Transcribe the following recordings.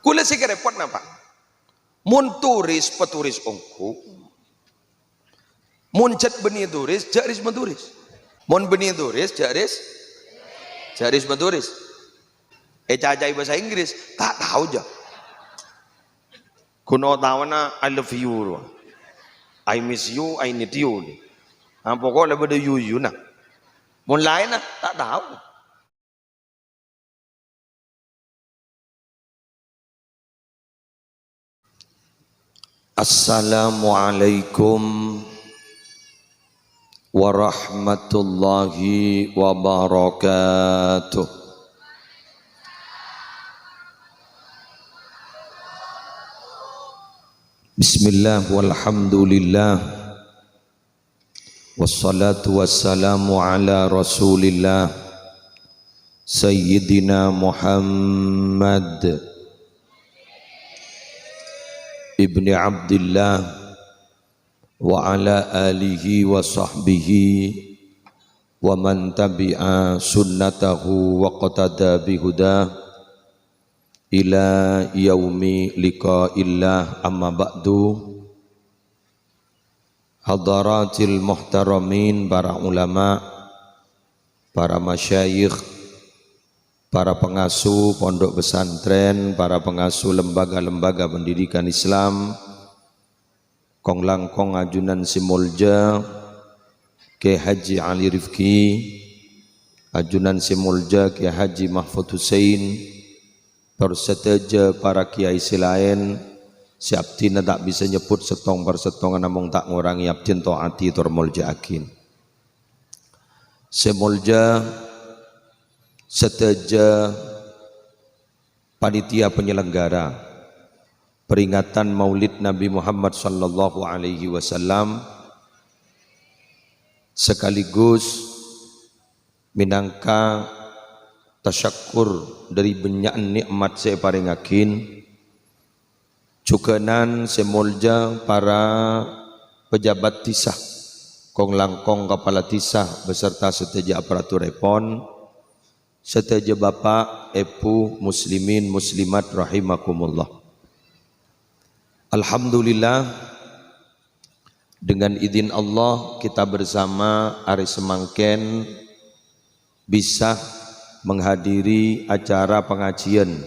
Kula sih repot napa? Mun turis peturis ongku, mun cet benih turis, jaris menturis. Mun benih turis, jaris menturis. Cacai bahasa Inggris tak tahu aja. Kuno tawana I love you, I miss you, I need you. Nah, pokoknya lebih dari you nah. Mun lain nah tak tahu. Assalamualaikum warahmatullahi wabarakatuh. Bismillah walhamdulillah wassalatu wassalamu ala rasulillah Sayyidina Muhammad ibni Abdillah wa ala alihi wa sahbihi wa man tabi'a sunnatahu wa qatada bihudah ila yaumi liqa'illah, amma ba'du. Hadaratil muhtaramin, para ulama, para masyayikh, para pengasuh pondok pesantren, para pengasuh lembaga-lembaga pendidikan Islam, Kong Langkong Ajunan Simulja, Kiai Haji Ali Rifki, Ajunan Simulja Kiai Haji Mahfud Hussein, perseteja para kiai silain, si abdina tak bisa nyebut setong per setong, namun tak ngurangi abdin to'ati turmulja akin. Semulja seteja panitia penyelenggara peringatan Maulid Nabi Muhammad sallallahu alaihi wasallam, sekaligus minangka tasyakur dari banyak nikmat saya paringakin, cukenan semolja para pejabat tisah, Kong Langkong kepala tisah beserta seteja aparatur repon, seteja bapak, epu, muslimin, muslimat rahimakumullah. Alhamdulillah, dengan izin Allah kita bersama hari semangken bisa menghadiri acara pengajian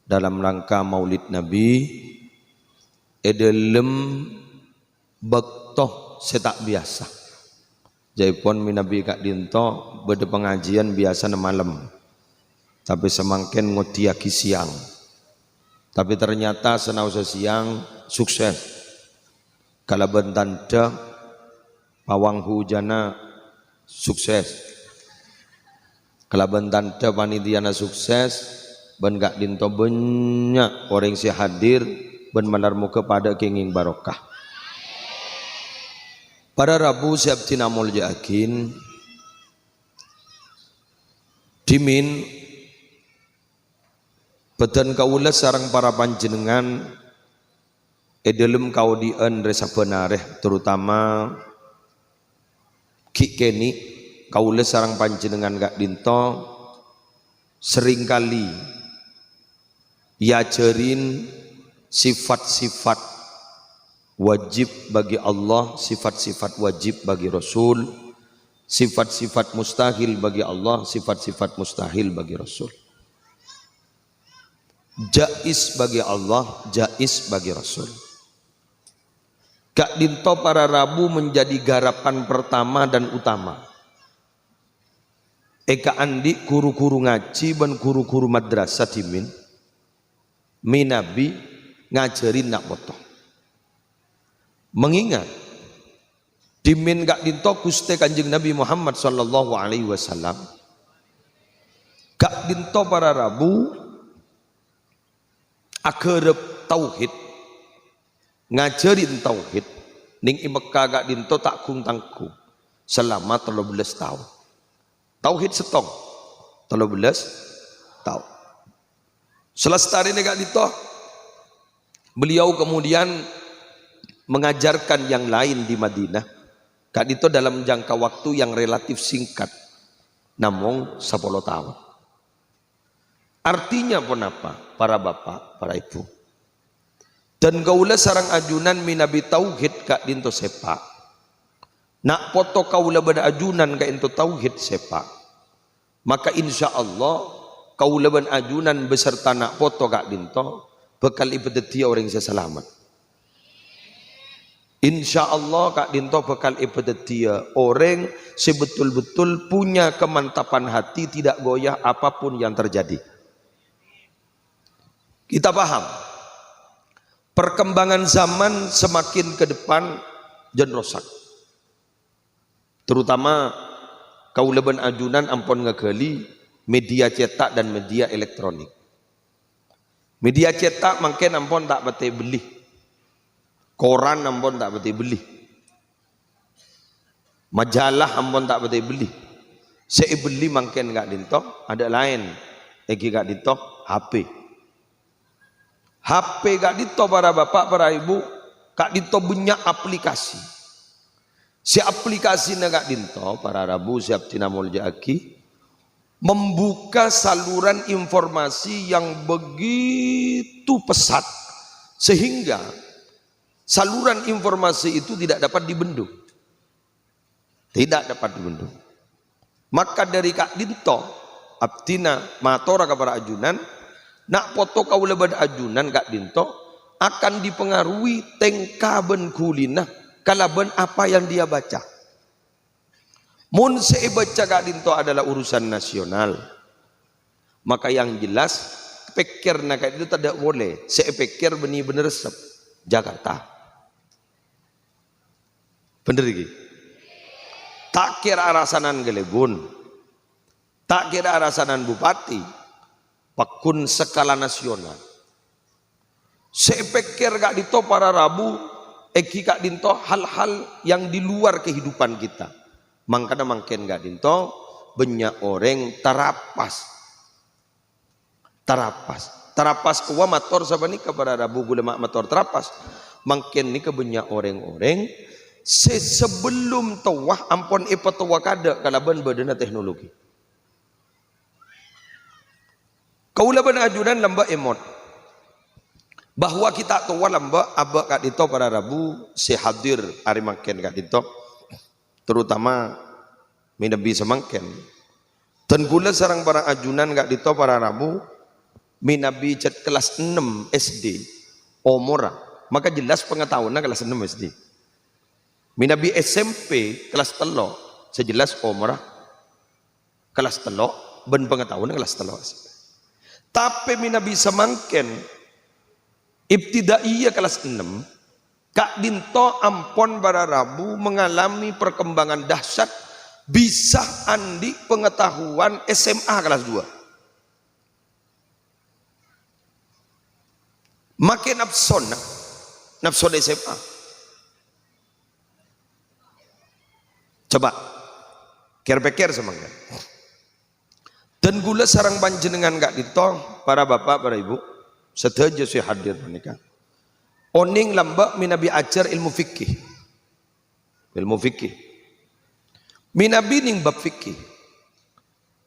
dalam rangka Maulid Nabi edelem bektoh setak biasa. Jaipun minabi kak dinto bede pengajian biasa malam, tapi semangken ngotiaki siang. Tapi ternyata senausa siang sukses. Kala bentanda pawang hujana sukses. Kalaban tanda panitiana sukses, ben gak dinto banyak orang si hadir, ben malarmu kepada kenging barokah. Pada Rabu siap tinamul jakin, dimin peten kaulah sarang para panjenengan, edelem kau dien resa benareh, terutama Ki Keni. Kaula sarang panjenengan gak dinto seringkali yacerin sifat-sifat wajib bagi Allah, sifat-sifat wajib bagi Rasul, sifat-sifat mustahil bagi Allah, sifat-sifat mustahil bagi Rasul. Jais bagi Allah, jais bagi Rasul. Gak dinto para Rabu menjadi garapan pertama dan utama. Eka andi guru-guru ngaji dan guru-guru madrasah dimin minabi ngajarin nak potong. Mengingat dimin gak dinto kuste Kanjeng Nabi Muhammad sallallahu alaihi wasallam, gak dinto para Rabu akerep tauhid, ngajarin tauhid ning Mekah gak dinto tak kung tangku selama 13 tahun. Tauhid setong 13 tahun. Selestari negak dito, beliau kemudian mengajarkan yang lain di Madinah. Kak dito dalam jangka waktu yang relatif singkat, namun 10 tahun. Artinya pun apa? Para bapak, para ibu. Dan kaula sarang ajunan minabi tauhid kak dinto sepak. Nak foto kaula bada ajunan kak dinto tauhid sepak. Maka insya Allah kaula ban ajunan beserta nak foto kak dinto bekal ibadat orang yang selamat. Insya Allah kak dinto bekal ibadat dia orang sebetul-betul punya kemantapan hati, tidak goyah apapun yang terjadi. Kita paham perkembangan zaman semakin ke depan dan rosak. Terutama kaula ban ajunan ampun ngegali media cetak dan media elektronik. Media cetak mungkin ampun tak bete beli. Koran ampun tak bete beli. Majalah ampun tak bete beli. Saya beli mungkin gak dintok, ada lain. Egi gak dintok HP. HP gak dintok para bapak, para ibu, gak dintok banyak aplikasi. Si aplikasi gak dintok para rabu siap tinamul jaki membuka saluran informasi yang begitu pesat sehingga saluran informasi itu tidak dapat dibendung. Tidak dapat dibendung. Maka dari Kak Dinto, abtina matora kepada ajunan, nak foto kaula bad ajunan Kak Dinto akan dipengaruhi tengkaben kulina kalaben apa yang dia baca. Mun saya baca Kak Dinto adalah urusan nasional. Maka yang jelas pikir nak itu tidak boleh. Saya pikir benar-benar resep Jakarta. Bener lagi. Tak kira arasanan Gelebun, tak kira arasanan bupati, pakun skala nasional. Saya pikir Kak Dinto para rabu, Kak Dinto hal-hal yang di luar kehidupan kita. Makanya makin Kak Dinto banyak orang terapas kuwa motor sabani kepada rabu gula motor terapas. Makin ni kebanyak orang-orang sebelum tawah ampun ipatawa kada kalaban badana teknologi. Kaula ban ajunan lamba emot bahwa kita tawa lamba abak Kak Dinto para rabu sehadir hari makin Kak Dinto terutama minabi semangken dan gula sarang para ajunan Kak Dinto para rabu minabi cat kelas 6 SD omora maka jelas pengetahuannya kelas 6 SD. Minabi SMP kelas telo sejelas omrah kelas telo ben pengetahuan kelas telo. Tapi minabi semangken ibtidaiyah kelas 6 Kak Dinto ampon bara rabu mengalami perkembangan dahsyat bisa andi pengetahuan SMA kelas 2. Makin nafson SMA. Coba kira-kira semangga. Dan gula sarang panjenengan Kak Dinto, para bapak, para ibu, sedaja saya hadir menikah. Oning lamba minabi ajar ilmu fikih. Ilmu fikih. Minabi ning bab fikih.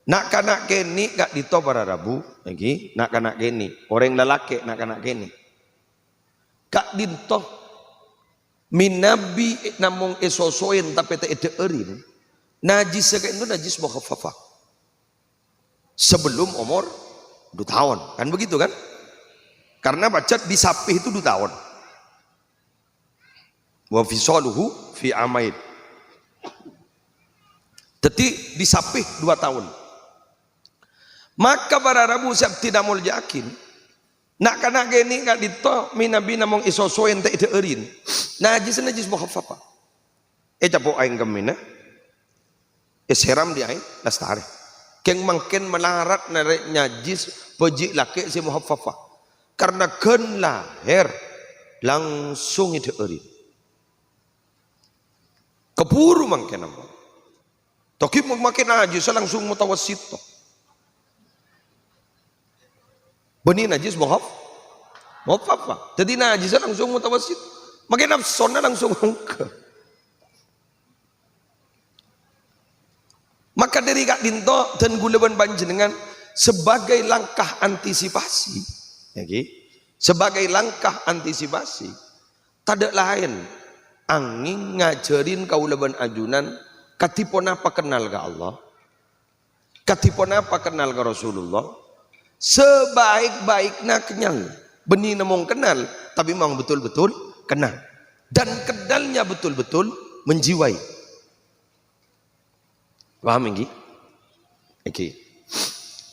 Nak kanak keni Kak Dinto para rabu, lagi nak kanak keni, orang lelaki nak kanak keni. Kak Dinto minabi namung esosoin tapi tak erin najis kayak itu najis mukhaffafah sebelum umur 2 tahun kan begitu kan karena baca disapih itu 2 tahun wa fisaluhu fi amaid jadi disapih 2 tahun maka para rabu siap tidak mau yakin nak kana gini Kak Dinto minabi namung esosoin tak erin najis mukhaffafah. Capo aing gemina. Seram di aing lastare. Keng mangken melarat narek najis peji laki si mukhaffafah. Karena gen lahir langsung itu eri. Keburu mangken apa. Toki makin najis langsung mutawassit. Benih najis mukhaffafah. Jadi najis langsung mutawassit. Makin nafsona langsung ke. Maka dari Kak Dinto dan gulaban panjenengan sebagai langkah antisipasi, sebagai langkah antisipasi, tidak lain angin ngajarin kaula ban ajunan katipun apa kenal ke Allah, katipun apa kenal ke Rasulullah, sebaik-baiknya kenal, benih nemong kenal, tapi memang betul-betul kenal, dan kenalnya betul-betul menjiwai. Paham ini?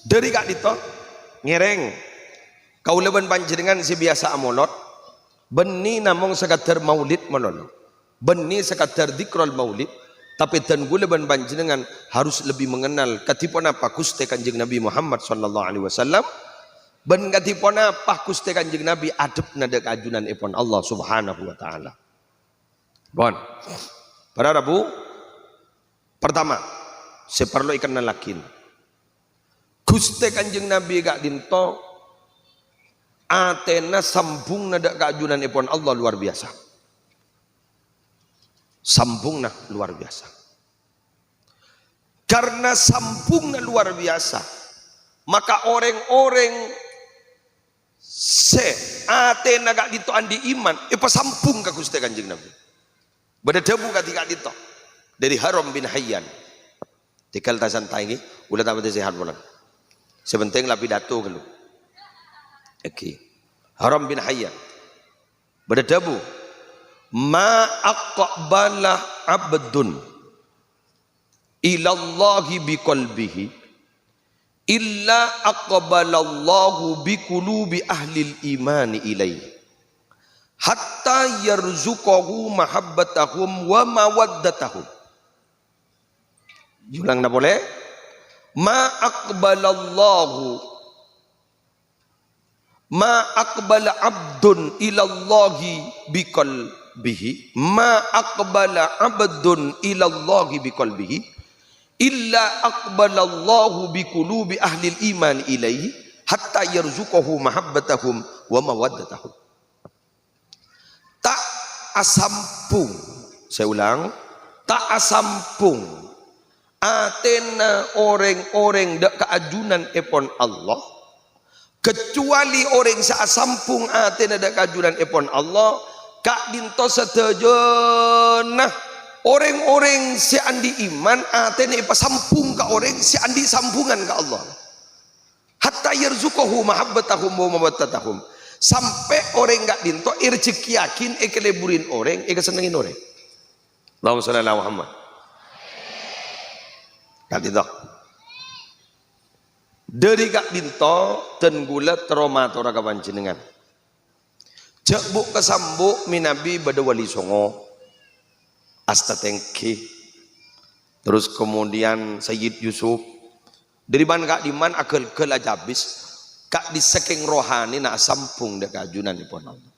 Dari kak dito ngereng kaula ban panjenengan si biasa amolot, benih namung sekadar maulid menolong, benih sekadar dzikrul maulid, tapi dan gula ban panjenengan harus lebih mengenal katipun apa Gusti Kanjeng Nabi Muhammad sallallahu alaihi wasallam, ben katipun apa Gusti Kanjeng Nabi adep nada kajunan ipun Allah Subhanahu wa taala. Bon. Para Rabu pertama saya perlu ikan nalakin Gusti Kanjeng Nabi gak dinto atena sambung nada kajunan ipun Allah luar biasa. Sambungna luar biasa. Karena sambungna luar biasa, maka orang-orang se atena gak dito andi iman, ipa sambung ke Gusti Kanjeng Nabi. Bada debu ketika dito dari Haram bin Hayyan. Tikal tasan taingi, ulah tamat sehat bulan. Sebenting lapidato kelu. Haram bin Hayyan. Bada debu. Ma aqbala abdun ilallahi biqalbihi illa aqbalallahu biqulubi ahlil imani ilaihi hatta yarzuqahu mahabbatahum wa mawaddatahum. Ulang na boleh? Ma aqbala abdun ilallahi biqalbihi ma aqbala abdun ilallahi biqalbihi illa aqbalallahu biqulubi ahli iman ilaihi hatta yarzuqahu mahabbatahum wa mawaddatahum. Tak asampung, saya ulang, tak asampung atena orang-orang dak keajunan epon Allah, kecuali orang saasampung atena dak keajunan epon Allah kak dinto setejenah orang-orang si andi iman atena ipa sampung ka orang si andi sambungan ka Allah hatta yarzuqahu mahabbatahum wa mawaddatahum, sampai orang gak dinto rezeki yakin ekeleburin orang senengin orang. Allahumma shalli ala Muhammad. Kak dinto dari kak dinto dan gula trauma tora kapanjenengan jebuk kesambuk minabi bada wali songo astatengki, terus kemudian Sayyid Yusuf dari ban kak diman akal kelajabis kak di saking rohani nak sampung dek kajunan ipon Allah.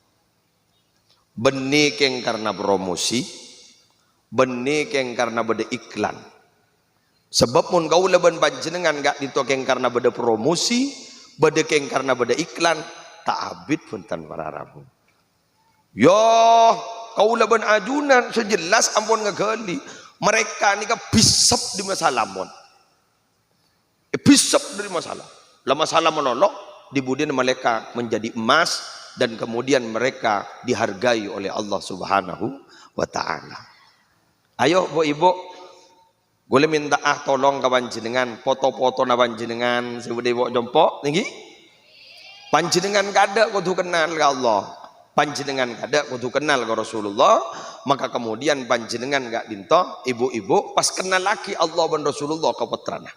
Benih keng karena promosi, benih keng karena beda iklan. Sebab mun kau leban panjenengan gak ditokeng karena beda promosi, beda keng karena beda iklan, tak abid punten para Rabu. Yo, kau leban ajunan sejelas ampun ngegali. Mereka ni kan bisep di masalah mon. Bisep dari masalah. Lah masalah menolok, dibudiin mereka menjadi emas dan kemudian mereka dihargai oleh Allah Subhanahu wa taala. Ayo bu ibu, boleh minta tolong ke panjenengan foto-foto na panjenengan sebudi bawa jompo tinggi panjenengan kada kudu kenal ke Allah, panjenengan kada kudu kenal ke Rasulullah, maka kemudian panjenengan gak dinto ibu-ibu pas kenal laki Allah dan Rasulullah ke putrana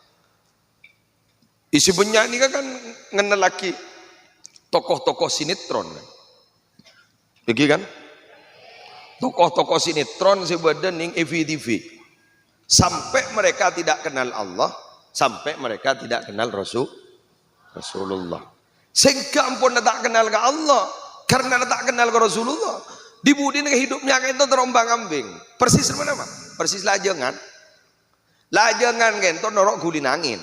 isi penyanyi kan kenal laki tokoh-tokoh sinetron begitu kan, tokoh-tokoh sinetron sebadan ning EVTV. Sampai mereka tidak kenal Allah, sampai mereka tidak kenal Rasulullah. Sehingga ampun tak kenal ke Allah, karena tak kenal ke Rasulullah. Dibudin ke hidupnya itu terombang ambing. Persis mana mah? Persis lajengan. Lajengan kento norok gulin angin.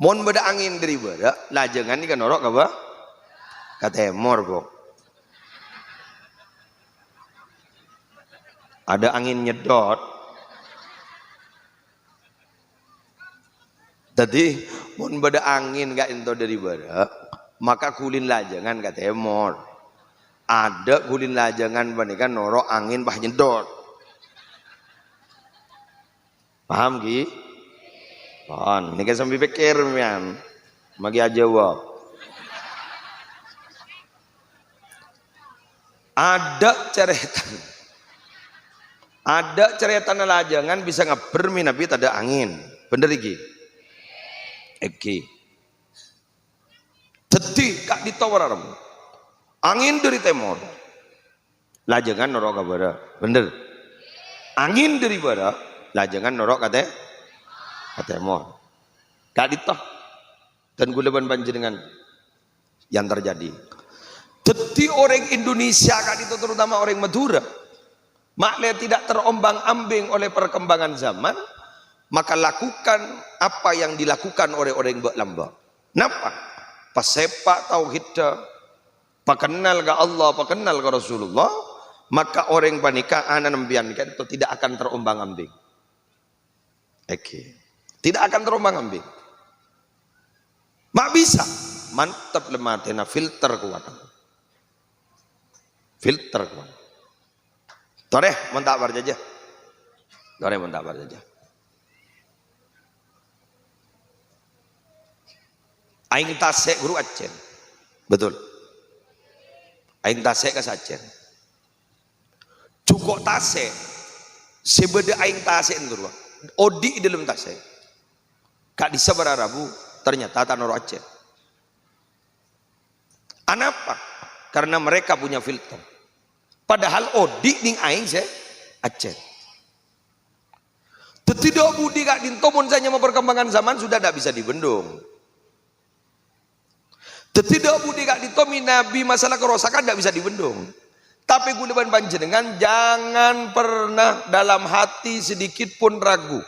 Mon beda angin dari beda, lajengan ini kan norok apa? Katemor kok. Ada angin nyedot. Tadi mun bada angin gak ento dari bada, maka kulin lajangan ka temor. Ada kulin lajangan banikan noro angin bah nyedot. Paham ki? Paham. Ini kan sambil pikir mian. Magi aja jawab. Ada ceretan lajangan bisa ngeber minabi ada angin. Bener iki? Eki. Teti kak ditawar angin dari timur. Lajangan norok kabara. Bener. Angin dari barat. Lajangan norok kate timur. Kak ditah. Dan guleban panjenengan yang terjadi. Teti orang Indonesia kak itu terutama orang Madura. Maknanya tidak terombang-ambing oleh perkembangan zaman. Maka lakukan apa yang dilakukan oleh orang berlamba. Kenapa? Pasepak tauhid, pakenal ke Allah, pakenal ke Rasulullah, maka orang panika anak nembiankan itu tidak akan terombang-ambing. Oke. Tidak akan terombang-ambing. Mak bisa. Mantap lematena filter kuat. Filter kuat. Toreh mentak barjajah. Toreh mentak barjajah. Aing tasek guru Aceh. Betul. Aing tasek ke Aceh. Cukup tasek. Sebeda aing tasek guru. Odi dalam tasek. Kak disabar Arabu ternyata tanor Aceh. Kenapa? Karena mereka punya filter. Padahal odi ning aing se Aceh. Tidak budi kak dintomon saja perkembangan zaman sudah tidak bisa dibendung. Tidak budi kak ditomi nabi masalah kerosakan tidak bisa dibendung. Tapi guleban panjenengan jangan pernah dalam hati sedikit pun ragu.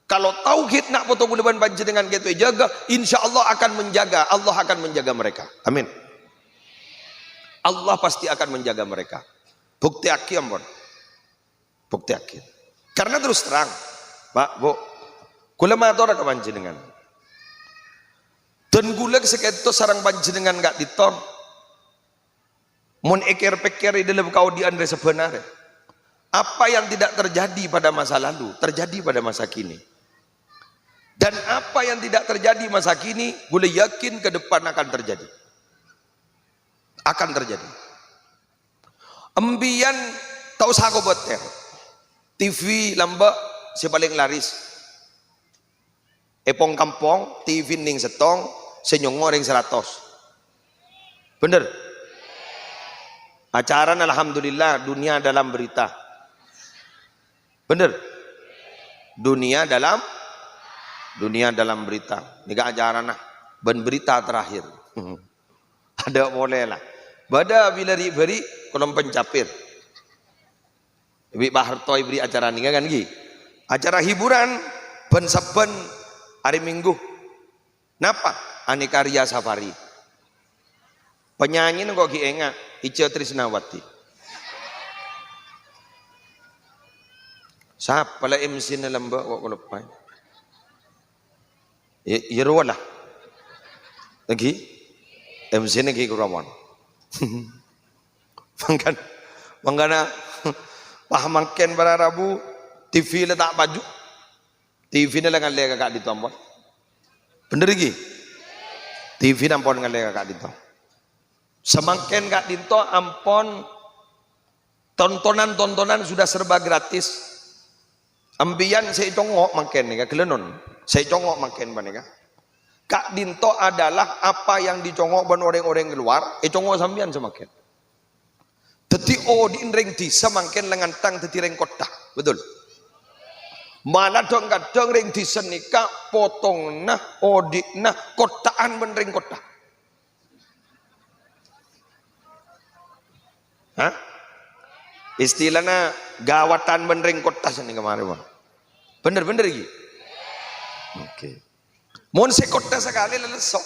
Kalau tauhid nak foto guleban panjenengan gitu jaga, insya Allah akan menjaga. Allah akan menjaga mereka. Amin. Allah pasti akan menjaga mereka. Bukti akhir ampun. Bukti akhir. Karena terus terang, Pak, Bu, kula matur ka panjenengan. Dan gula seketo sarang panjenengan gak ditom. Mun ekir-pekir di dalam kaudian sebenarnya. Apa yang tidak terjadi pada masa lalu, terjadi pada masa kini. Dan apa yang tidak terjadi masa kini, gula yakin ke depan akan terjadi. Akan terjadi. Embian tahu sako boter. TV lamba si paling laris. Epong kampung, TV ning setong, senyongo ring 100. Bener? Acara alhamdulillah dunia dalam berita. Bener? Dunia dalam berita. Ini acara nah, ben berita terakhir. Ada boleh lah. Bada bila beri kolom pencapir. Ibi Baharto beri acara ini kan gi. Acara hiburan ben saben hari Minggu. Napa? Aneka Ria Safari. Penyanyi kok ki enga Ica Trisnawati. Siapa lah MC na lamba kok lepai. Ya lah. Lagi MC na ki kurawan. Mangkana pahamaken para Rabu TV le tak baju. TV na lang lega kak dito ampon. Bener lagi. TV nampon ngalega kak dito. Semakin kak dito ampon tontonan sudah serba gratis. Ambian saya congok makin nih kak kelenon. Saya congok makin banika. Kak dinto adalah apa yang dicongok ban orang-orang luar, congok sambian semakin. Teti di ring di semakin lengan tang teti ring kota, betul. Mana dong kadang ring di senika potong nah odi nah kotaan ben ring kota. Hah? Istilahnya gawatan ben ring kota sini kemarin bang. Bener-bener lagi. Oke. Mon sekota sekali lelesok.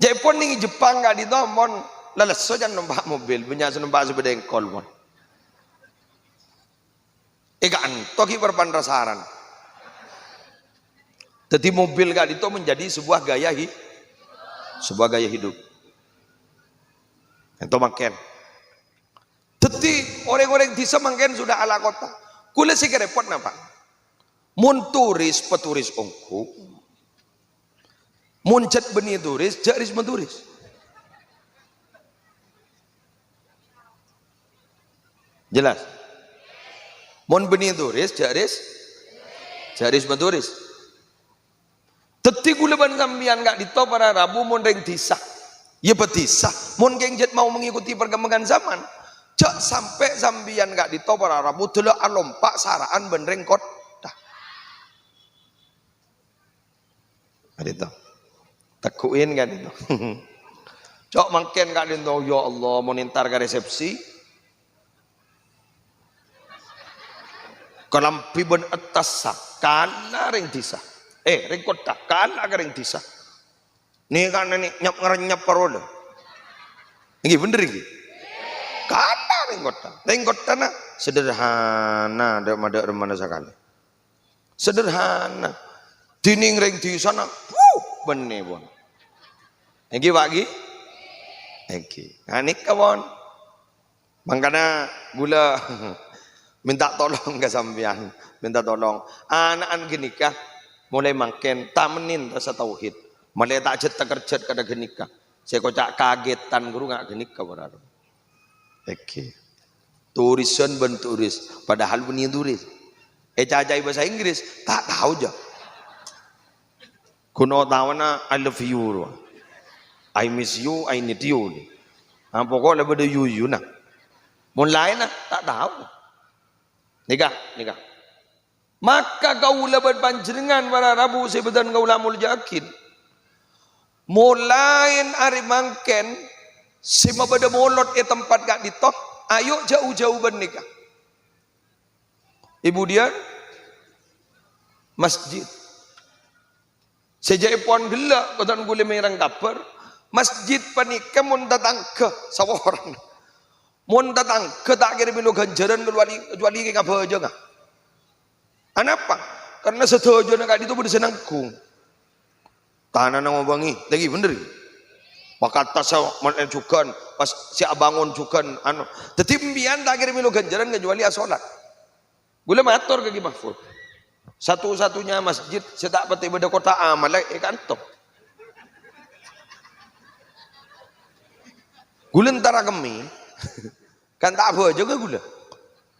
Jepun nih Jepang gak di mon lelesok jangan numpak mobil, punya numpak sepeda engkol mon. Ika toki perpandasaran. Jadi mobil gak itu menjadi sebuah gaya hidup. Itu makan. Jadi orang-orang desa makan sudah ala kota. Kula sih repot napa? Mun turis peturis ongku. Mun cet beni turis, jaris menturis. Jelas? Mun beni turis, jaris menturis. Teti gula ban sambian gak ditop para Rabu mun reng disah. Ya betisah. Mun gengjet mau mengikuti perkembangan zaman. Cak sampai sambian gak ditop para Rabu delok alompak saraan ben reng kota. Ada itu. Tekuin kan itu. Cok makin gak ditop ya Allah mau nintar ke resepsi. Kalampi ben atas sakana reng disah. Ring kota kan agar ring desa. Nih kan ini nyap parola. Ini bener ini. Kana ring kota. Ring kota na sederhana daripada mana sekali. Sederhana. Dining ring di sana. Bener bon. Ini bagi. Ini. Anik kawan. Makanya gula minta tolong ke sampean. Minta tolong. Anak-anak gini kah? Mulai makin tamenin rasa tauhid. Mulai tak jet kerjat kada genika. Saya kocak kagetan guru nggak genika berarti. Oke. Turisan ben turis, padahal benih turis. Cacai bahasa Inggris tak tahu aja. Kuno tahu na I love you, I miss you, I need you. Pokoknya pada you na. Mulai na tak tahu. Nikah. Maka kaulah berpanjenengan para Rabu sebetan kaulah muljakin. Mulain hari mangken sima pada molot tempat gak ditok. Ayo jauh-jauh bernikah. Ibu dia masjid. Sejak pon gelak kotan gule merang kabar. Masjid panikah mun datang ke sawaran. Mun datang ke tak kira bilu ganjaran kecuali ke apa aja nggak. Kenapa? Karena setuju nak itu pada senangku. Tanah nama bangi, lagi bener. Maka tas menunjukkan pas si abangun juga anu. Tetimbian tak kira milu ganjaran kecuali asolat. Gula matur ke Mahfud. Satu-satunya masjid setak peti pada kota amal kantor. Gula antara kami kan tak apa juga gula.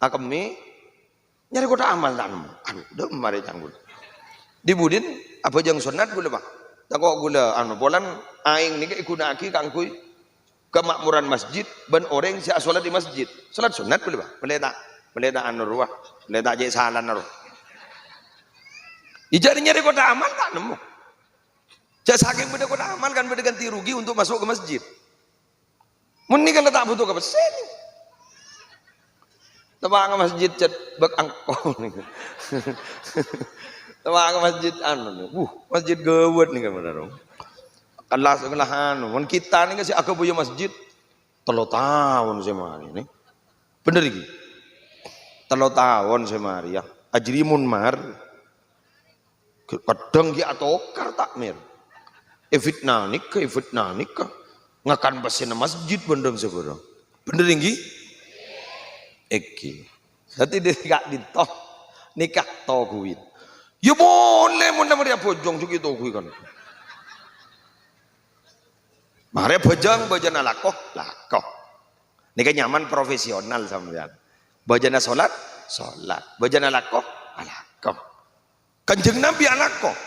Kami nyari kota amal tak nemu. Aduh, udah mari canggul. Di Budin apa jang sunat gula bang? Tak kok gula anu polan aing nih ikunaki kangkui kemakmuran masjid ben orang si salat di masjid. Salat sunat gula bang? Meleta anu ruah, meleta je salan ruah. Ijari nyari kota amal tak nemu. Cak saking beda kota amal kan beda ganti rugi untuk masuk ke masjid. Mun ni kalau tak butuh ke pasien. Tebak masjid cet bek angkong nih. Tebak masjid anu nih. Masjid gawat nih kan benar. Kelas anu. Mun kita nih kasih aku punya masjid 3 tahun semari nih. Bener iki. 3 tahun semari ya. Ajri mun mar. Kadang ki atokar takmir. Fitnah nikah. Ngakan pasien masjid bendeng seberang. Bener iki? Eki. Nanti dia gak ditoh nikah tohuin. Ya boleh mun namanya bojong juga tohui kan. Mare bojong bojana lakoh. Nikah nyaman profesional sampean. Bojana salat. Bojana lakoh. Kanjeng Nabi lakoh.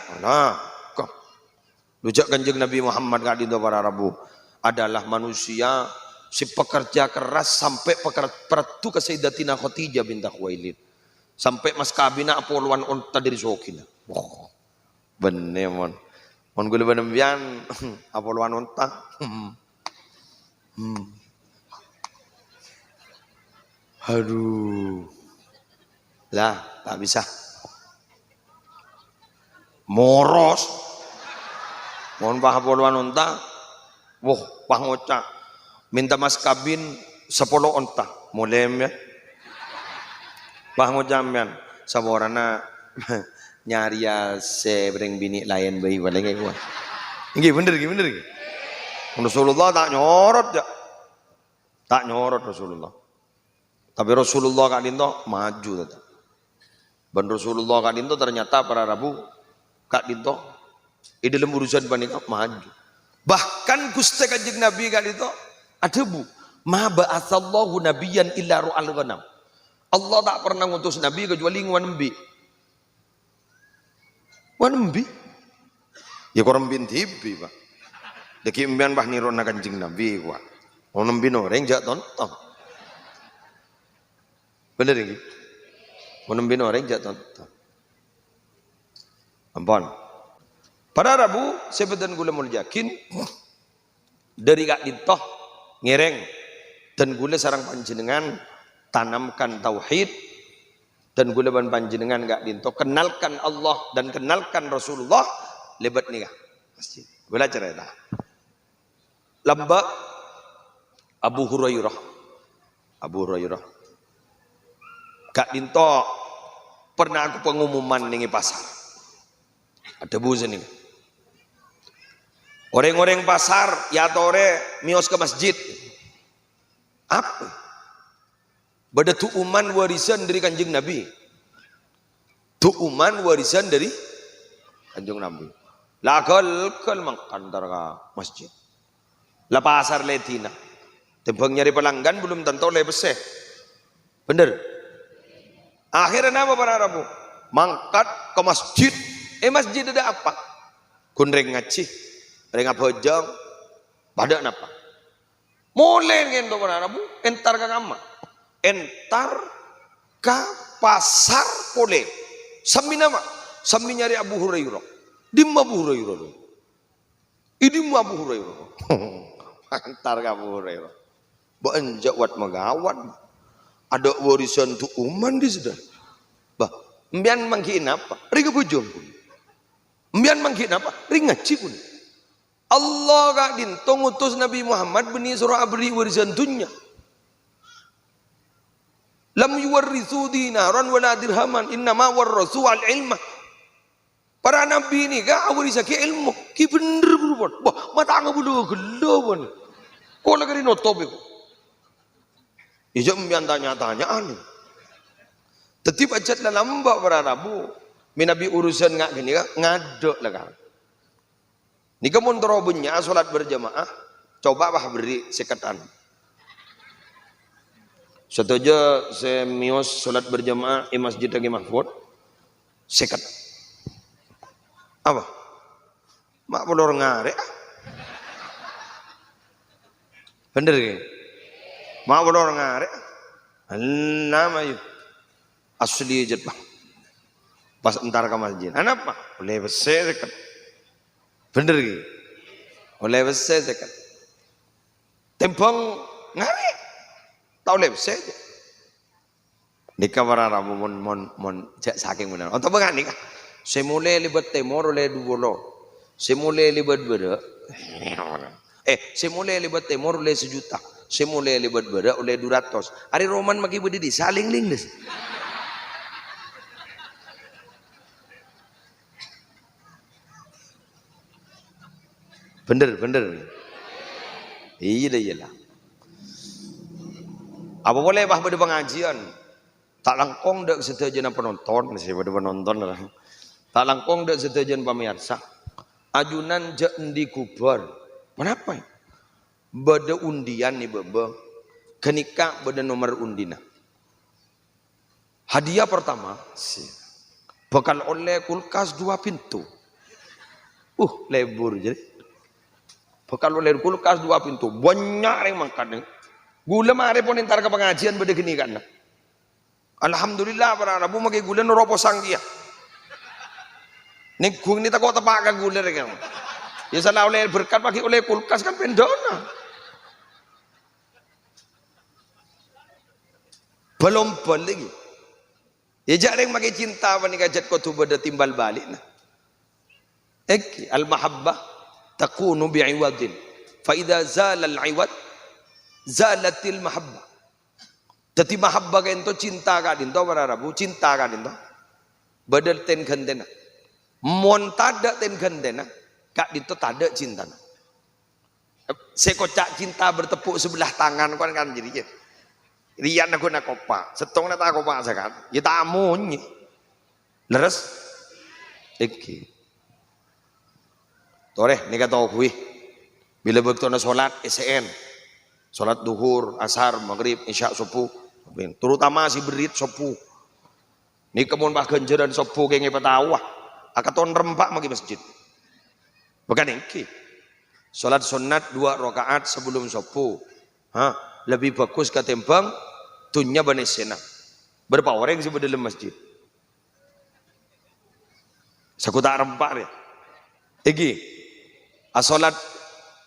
Lujak kanjeng Nabi Muhammad gak dinto para Rabu adalah manusia si pekerja keras sampai peratu ke Sayyidatina Khadijah binti Khuwailid sampai mas kabina apoluan onta dari sokina. Bener mon gule benembian apoluan onta. Aduh lah tak bisa moros mon apoluan onta. Pangoca minta mas kabin 10 onta mulem ya. Pangoca men saborana nyari se bereng bini lain bayi paling kayak gua. Nggih bener nggih. Rasulullah tak nyorot ya. Tak nyorot Rasulullah. Tapi Rasulullah kak dinto maju tetap. Ben Rasulullah kak dinto ternyata para Rabu kak dinto dalam urusan panika maju. Bahkan Gusti Kanjeng Nabi kak dinto ada bu. Ma ba'atsallahu nabiyyan illa ru'al ghanam. Allah tak pernah ngutus nabi kecuali ngwanembi. Wanembi? Ya korang bintibi pak. Deki imbian bah nirona Kanjeng Nabi kuat. Wanembi noreng jak tonton. Bener ini? Wanembi noreng jak tonton. Ampun. Pada Rabu sebetan gula mul yakin dari kak ditoh ngereng dan gula sarang panjenengan tanamkan tauhid dan gula ban panjenengan gak dinto kenalkan Allah dan kenalkan Rasulullah lebat nikah masjid gula cerita lamba Abu Hurairah gak dinto pernah aku pengumuman nih pasar ada buzen nih orang-orang pasar ya tore mios ke masjid apa bada tu'uman warisan dari Kanjeng Nabi. Tu'uman warisan dari Kanjeng Nabi. Lagal mangkantar ka masjid. La pasar letina. Tembang nyari pelanggan belum tentu le beseh. Bener. Akhirnya apa para Rabu? Mangkat ke masjid. Masjid ada apa? Kunreng ngaci. Reng abojong. Pada apa? Mulai ngendo para Rabu. Entar ka kamar. Entar ke pasar pole sami nama sami nyari Abu Hurairah dim Abu Hurairah idim Abu Hurairah entar ke Abu Hurairah banjak wat magawan ada warisan tu uman di sudah bah mbian mangkin apa ringa bujung pun mbian mangkin apa ringa cipun Allah gak dintong utus Nabi Muhammad beni surah abri warisan dunya lam yuwarrithu dinaran wala dirhaman innama warrathu al ilma. Para nabi ini gak warisa ke ilmu ki bener berbuat bah mata nga bulu gelon ko lagari no tobe ko ijo mbian tanya-tanyaan tetip ajat la lamba para rabu minabi urusan ngak gini ngadok lah kan nika mun terobenya salat berjamaah coba bah beri sekatan. Setuju saya mios solat berjamaah di Masjid Lagi Mahfud sekat apa mak bolor ngare bener ke mak bolor ngare nama yuk asli aja pak pas entar ke masjid apa boleh besar sekat bener ke boleh besar sekat tempong ngare tahu lep saja. Nikah para Rabu mon cek saking benar. Atau bagaimana nikah? Semula libat temor oleh dua semula libat bera. Semula libat temor oleh 1 juta. Semula libat bera oleh 200. Hari Roman maki berdiri saling lingdes. Bener. Iyalah. Apa boleh bah pada pengajian tak langkong dak setujuan penonton masih pada penonton lah tak langkong dak setujuan pemirsa ajunan jak di kubur kenapa ya? Bada undian nih bebe kenika bada nomor undina hadiah pertama bakal oleh kulkas 2 pintu lebur jadi bakal oleh kulkas 2 pintu banyak yang makan gula mare pun entar ke pengajian beda gini kan. Alhamdulillah para Rabu maki gula noropo sanggia. Ning gung ni takut tepak ke gula kan. Ya salah oleh berkat pagi oleh kulkas kan pendona. Belum lagi. Ya jarang maki cinta panik ajat kau tu beda timbal balik nah. Al mahabbah takunu bi'iwadin. Fa idza zala al-iwad zalatil mahabbah. Jadi mahabbah kan itu cinta kan itu para Rabu cinta kan itu badal ten gandena mon tada ten gandena kak dinto tada cinta sekocak cinta bertepuk sebelah tangan kan jadi rian aku nak kopa setong nak kopa sakan ya tamunya leres iki toreh ni kata aku bila waktu nak solat SN solat duhur asar maghrib isya subuh terutama si berit subuh ni kemun bah ganjaran subuh kenge petawah akaton rempak magi masjid bukan iki salat sunat 2 rakaat sebelum subuh lebih bagus ketimbang tunya banesena berapa orang sih dalam masjid sakuta rempak ya iki salat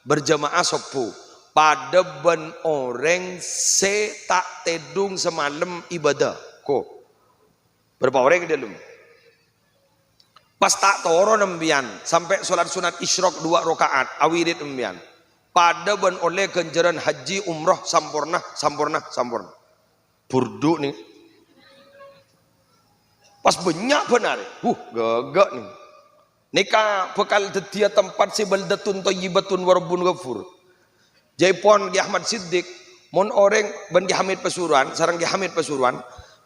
berjamaah subuh pada ben orang se tak tedung semalam ibadah kok berapa orang di dalam pas tak toro nembian sampai sholat sunat isyrok 2 rakaat awirit nembian pada ben oleh ganjaran haji umroh sampurna burdu nih pas banyak benar gagak nih nikah bekal detia tempat si baldatun thayyibatun warbun ghafur Jaipon Ki Ahmad Siddiq mon orang ben Ki Hamid Pasuruan sareng Ki Hamid Pasuruan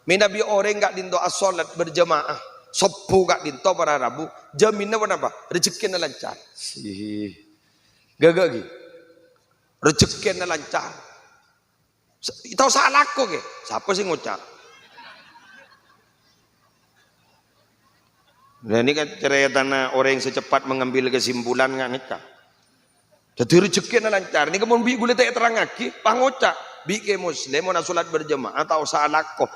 minabi orang gak dinto as-salat berjamaah sopu gak dinto para Rabu jaminnya apa rezekinya lancar sih gagak gitu rezekinya lancar itu salah kok ke siapa sih ngucap nah ini kan cerita orang yang secepat mengambil kesimpulan nggak nikah jadi rezekinya lancar ini kemudian bi gue terang lagi pangocak bi ke muslim mau sholat berjamaah atau salah kok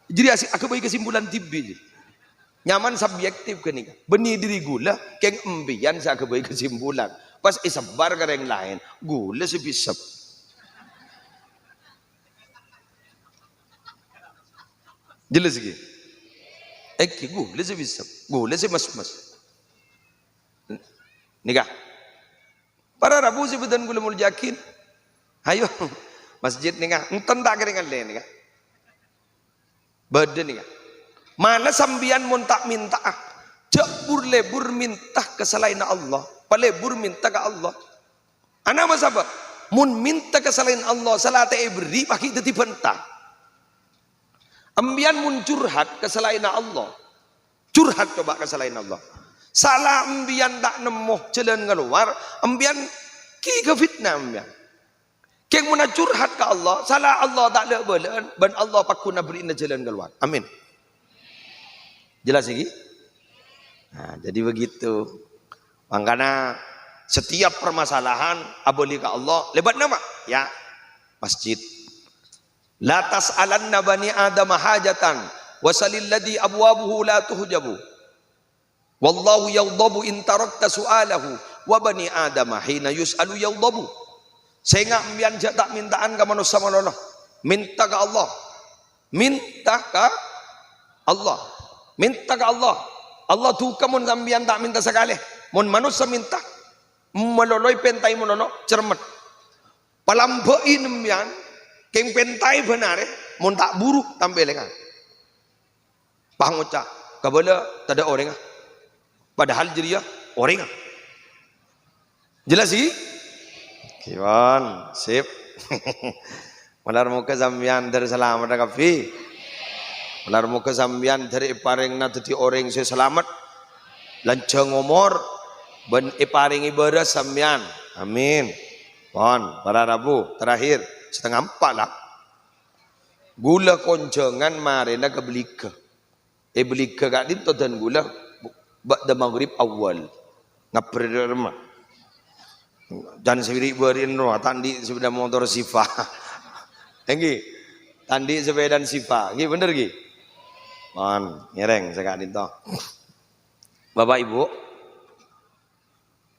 jadi aku bagi kesimpulan tibi nyaman subjektif ke nikah benih diri gula keng embian saya aku bagi kesimpulan pas isabar ke yang lain gula sebisap jelas gitu gula sebisap gula semas nikah para Rabu sebutan gula mul yakin ayo masjid nikah enten tak keringan lain nikah badan nikah mana sambian mun tak minta jabur lebur minta ke selain Allah palebur minta ke Allah ana masaba mun minta ke selain Allah salate beri paki dadi bantah ambian mun curhat ke selain Allah curhat coba ke selain Allah salah ambian tak nemu jalan keluar ambian ki ke fitnah ambian keng mun curhat ke Allah salah Allah tak ada belen ban Allah pakuna beri jalan keluar amin jelas lagi nah jadi begitu makanya setiap permasalahan aboli ke Allah lebat nama ya masjid la tas'alanna bani adam hajatan wasalil ladhi abwabuhu la tuhjabu wallahu yaghdabu in tarakta su'alahu wa bani adam hina yus'alu yaghdabu sehingga ambian tak mintaan ke manusia manono minta ke Allah minta ke Allah minta ke Allah Allah tu kamun ambian tak minta sekali mun manusia minta meloloi pentai monono cermet palambein ambian keng pentai benar mun tak buruk tampil kan pangucap kabala tada orang padahal jeria orang jelas sih kiwan sip malar muka sambian dari selamat kafi malar muka sambian dari iparing na dadi orang saya selamat lancang umur ben iparing ibadah sambian amin pon para Rabu terakhir setengah 4 lah gula konjangan marina ke belika belika gak dinto dan gula ba'da maghrib awal ngapre remah dan sendiri berin roh tandi sepeda motor sifa enggi tandi sepeda sifa nggih bener nggih mon nyereng saya gak dinto Bapak Ibu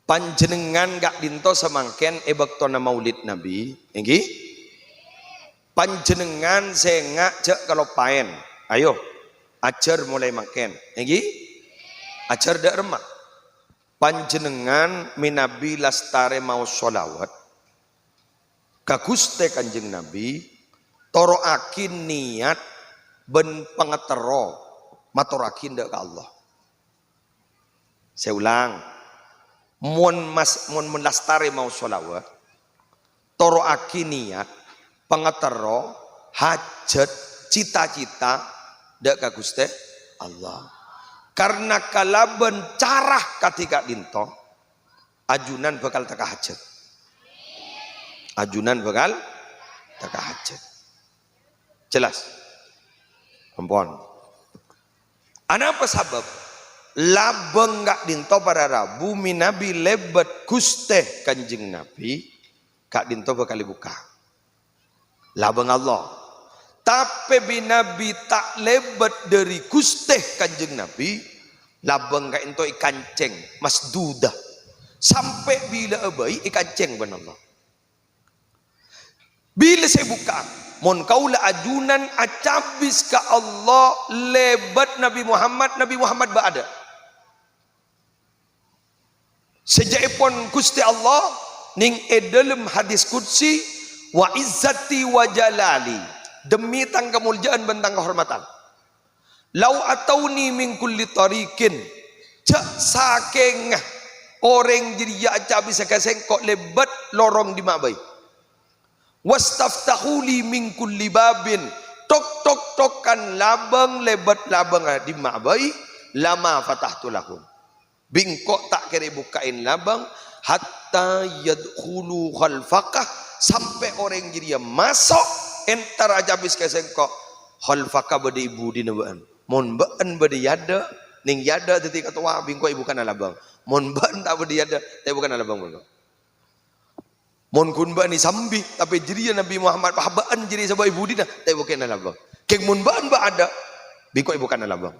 panjenengan gak dinto semangken baktona maulid Nabi nggih panjenengan sengak cek kalau paen ayo ajar mulai makan nggih ajar dak remak panjenengan minabi lastare mau sholawat ka Gusti Kanjeng Nabi toroakin niat ben pangetero maturakin dak ka Allah Saya ulang. Mun lastari mau sholawat, toro aki niat, pengetero, hajat, cita-cita, dak ka Gusti Allah. Karena kalaban carah ketika dinto, ajunan bakal taka hajat. Ajunan bakal taka hajat. Jelas? Ampun. Apa sebab? Labeng gak dinto pada Rabu minabi lebat Gusti Kanjeng Nabi kak dinto bakal dibuka. Labeng Allah. Tapi binabi tak lebat dari Gusti Kanjeng Nabi, labeng gak into ikan ceng masdudah. Sampai bila abai ikan ceng ben Allah. Bila saya buka, mon kaula ajunan acabis ka Allah lebat Nabi Muhammad berada. Sejaipun Gusti Allah ning dalam hadis qudsi wa izzati wa jalali, demi tang kemuliaan bentang kehormatan, lau atauni min kulli tariqin, cak saking orang jadi ya acabis ka sengkok lebat lorong di mabai, wastaftahuli min kulli babin, tok tok tokan labang lebat labang di mabai, lama fatahtu lahum, bingkok tak kira bukain labang hatta yadkhulu khalfaqah, sampai orang jadi masuk entar ajabis ke sengkok khalfaqah bade ibu di nebaan, mon baan bade yada ning yada teti katua bingkok ibu kana labang, mon baan tak bade yada tapi bukan labang bang. Mon kun ba ni sambi tapi jadi Nabi Muhammad pahabaan jadi sabab ibu dina tapi bukan labang. Keng mon baan ba ada bingkok ibu kana labang.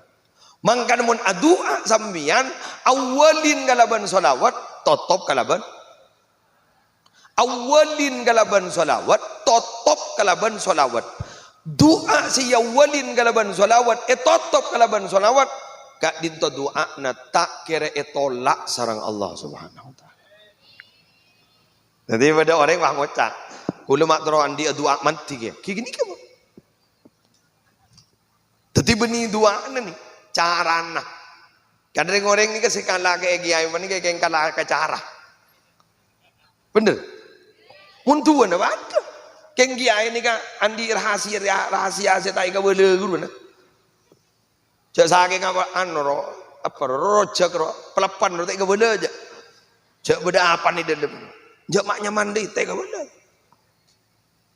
Mangkan mun adua sambian awalin galaban solawat totop kalaban, awalin galaban solawat totop kalaban solawat, doa si awalin galaban solawat totop kalaban solawat kak dinto doa na tak kira tolak sarang Allah Subhanahu wa taala. Nanti pada orang wah ngocak kula mak teroan dia doa mati ke gini kamu tadi benih doa nih carana. Kadang orang ni kasih kalah ke kiai mana ke kalah ke cara. Bener. Muntuan apa ada? Keng kiai ni kan andi rahasia saya tak ikut boleh guru na. Cak sakit apa ro apa rojak ro pelapan ro tak ikut boleh aja. Cak beda apa ni dalam. Jak maknya mandi tak ikut boleh.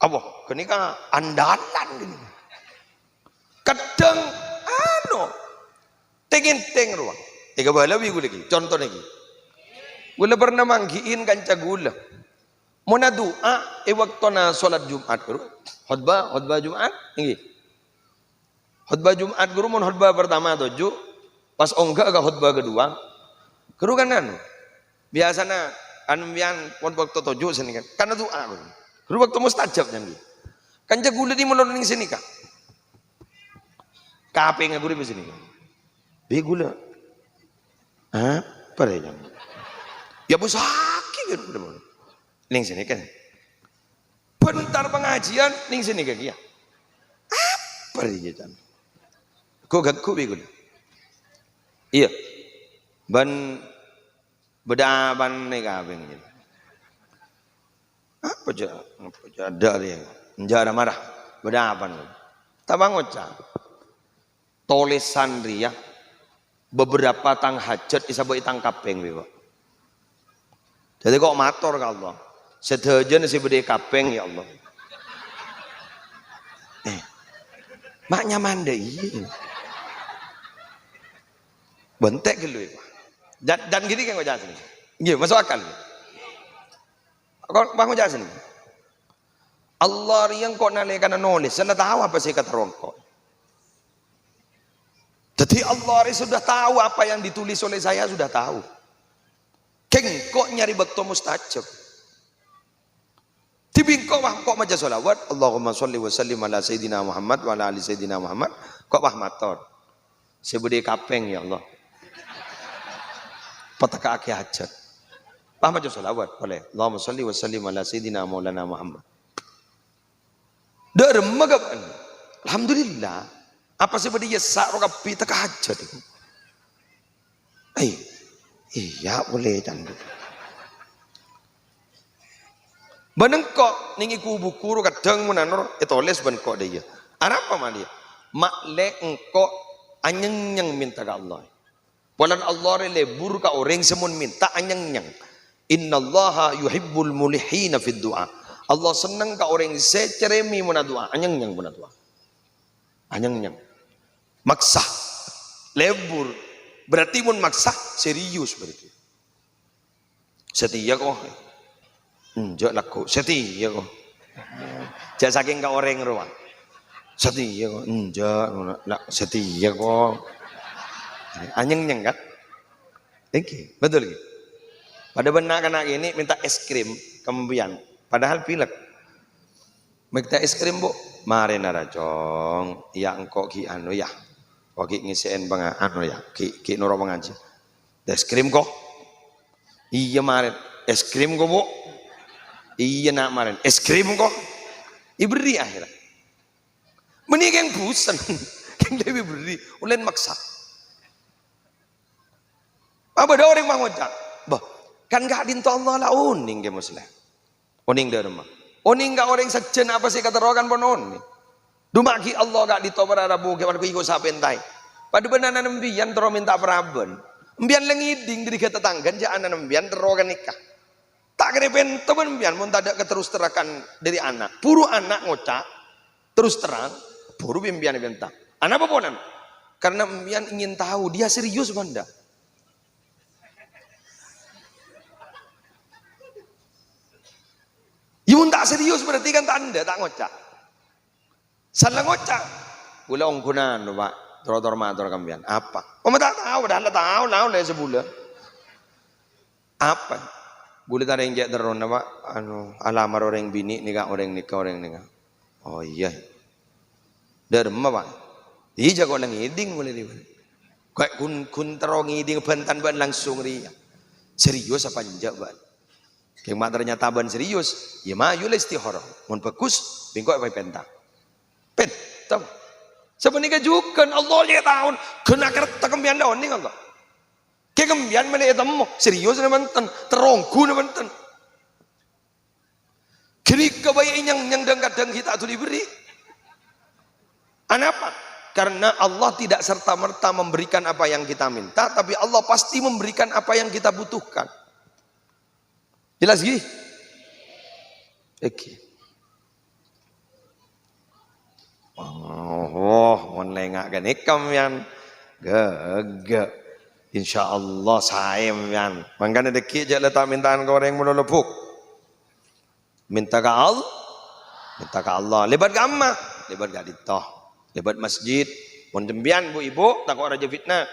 Apa? Kini kan andalan gini. Kadang teng ruang. Tiga bala gue lagi. Contoh lagi. Gula pernah manggiin kanca gula. Muna doa waktu na solat Jumat guru. Khutbah Jumat tinggi. Khutbah Jumat guru mun khutbah pertama tujuh. Pas enggak ke khutbah kedua. Guru kan anu. Biasana anu bian pon waktu tujuh sini kan. Karena doa guru. Guru waktu mustajab jangan. Kanca gula di mulon ning sini kak. Kape ngaguri di sini. Begula. Apa dia? Ya bos sakit kan udah. Ning sini kan. Bentar pengajian ning sini kan ya. Apa dia kan? Kok gakku begula. Iya. Ban beda ban nega bengin. Apa aja ada dia. Njara marah. Beda apa nih? Tabang ocak. Tulisan dia. Beberapa tang hajat isabu itang kapeng bebo. Jadi kok matur ka Allah. Sedajan si bede kapeng ya Allah. Mak nyaman deh. Bentek gitu ya. Dan gini kan kau jelasin. Iya masuk akal. Kau bangun jelasin. Allah yang kau nalekan nulis. Saya tahu apa sih kata rongkok. Jadi Allah sudah tahu apa yang ditulis oleh saya sudah tahu. Keng kok nyari bekto mustajab. Tibingko wah kok maca selawat Allahumma sholli wa sallim ala sayyidina Muhammad wa ala ali sayyidina Muhammad kok wah matur. Sebede kapeng ya Allah. Pataka aki hajat. Wah maca selawat boleh. Allahumma sholli wa sallim ala sayyidina Maulana Muhammad. Dermagaban. Alhamdulillah. Apa sebab dia sak rokapi tak hajat. Iya boleh candu. Benengkok ningi kubu kuru kadang menanur etoles benengkok dia. Apa mah dia? Maklek engkok anyeng-nyeng minta ke Allah. Walan Allah lebur ka orang semun minta anyeng-nyeng. Innallaha yuhibbul mulihina fid du'a. Allah senang ka orang seceremi muna doa, anyeng-nyeng muna doa. Anyeng-nyeng. Maksa. Lebur. Berarti mun maksa serius berarti. Setia kok. Njok laku setia kok. Jak saking ka orang ruang. Setia kok. Njok nak setia kok. Anyeng-nyeng kan? Oke, betul gitu. Pada benak anak ini minta es krim kemudian padahal pilek. Minta es krim bu, mari narajong. Ya engkau ki anu ya. Kok ki ngisiin bang anu ya. Ki nuro mengaji. Es krim kok? Iya mari es krim kok bu. Iya nak marin es krim kok iberi akhirnya meni yang busan yang lebih beri ulen maksa apa ada orang mangocak bah kan gak dinto Allah lah uning ke muslim uning dah rumah uning gak orang sejen apa sih kata rokan ponon dumaki Allah gak dito berarabu ke mana ikut sapentai pada benar nembian terus minta peraban embian lengiding dari kata tanggan jangan nembian terokan nikah. Tak kena penteman biar mun tak ada keterus terakan dari anak. Puru anak ngocak terus terang, puru biar bentak. Anak apa ponan? Karena biar ingin tahu dia serius benda. Imun tak serius berarti kan tanda tak ngocak. Salah ngocak. Gula ongkunan pak, trotor mator kambian. Apa? Oh tak tahu, dah tahu lah sebulan. Apa? Boleh tak ada yang jatuh terus pak, alamar orang bini nikah orang nikah. Oh iya, derma pak. Iya kau lang iding boleh di. Kau kun terong iding bentan ban langsung ria. Serius apa njak ban? Yang mak ternyata ban serius, ya mah yulah istihara. Mun bagus, bingkok apa pentang. Pentang. Sebenarnya juga Allah lihat tahun kena kereta kembian daun ni Allah. Kembian mana itu mau serius na mantan terongku na mantan kiri kebaik yang kadang kita tu diberi apa? Karena Allah tidak serta-merta memberikan apa yang kita minta tapi Allah pasti memberikan apa yang kita butuhkan jelas gih? Oke oh menengak kan ikam yang gagak Insya Allah saya kan. Makanya deki je letak mintaan kau orang menolopuk. Minta ke Allah, minta ke Allah. Lebat ke amma, lebat ke aditoh, lebat masjid. Pun jembian bu ibu, tak kau raja fitnah.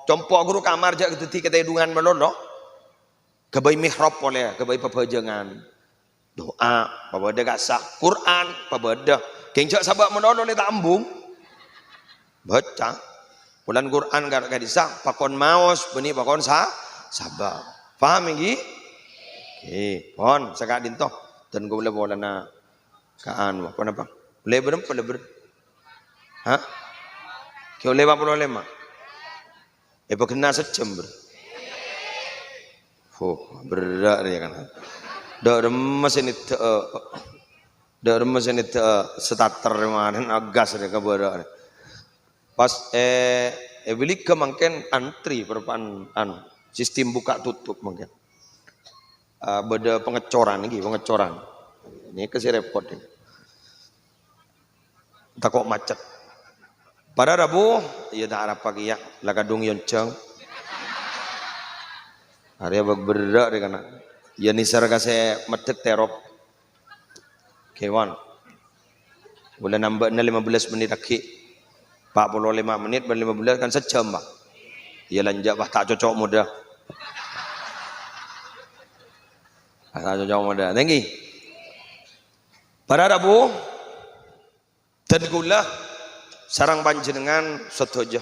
Compok guru kamar je ketika kita hidungan melolo. Kebai mihrab boleh, kebai pepejangan. Doa, pabada gasah. Quran, pabada. Kencak sabak melolo le tak ambung. Baca. Bulan Quran gak disah, pakon maos, benih pakon sabar. Faham ini? Oke, pon sekak dintoh. Dan gue boleh bola na kaan apa napa? Boleh berapa? Boleh ber? Hah? Kau lewat puluh lima? Kena secem ber. Berat dia kan. Dah remes ini starter kemarin agas dia kabar. Pas beli ke mungkin antri perpan sistem buka tutup mungkin beda pengecoran ini kasih repot ini tak kok macet pada Rabu ya tak harap pagi ya lakadung yonceng hari abag berak deh kana ya nisar kasih metek terop kewan boleh nambah 15 menit lagi 45 menit dan 15 kan sejam pak. Ya lanjut bah tak cocok mudah. Tak cocok mudah. Tinggi. Pada Rabu dan gula sarang panjenengan setuju.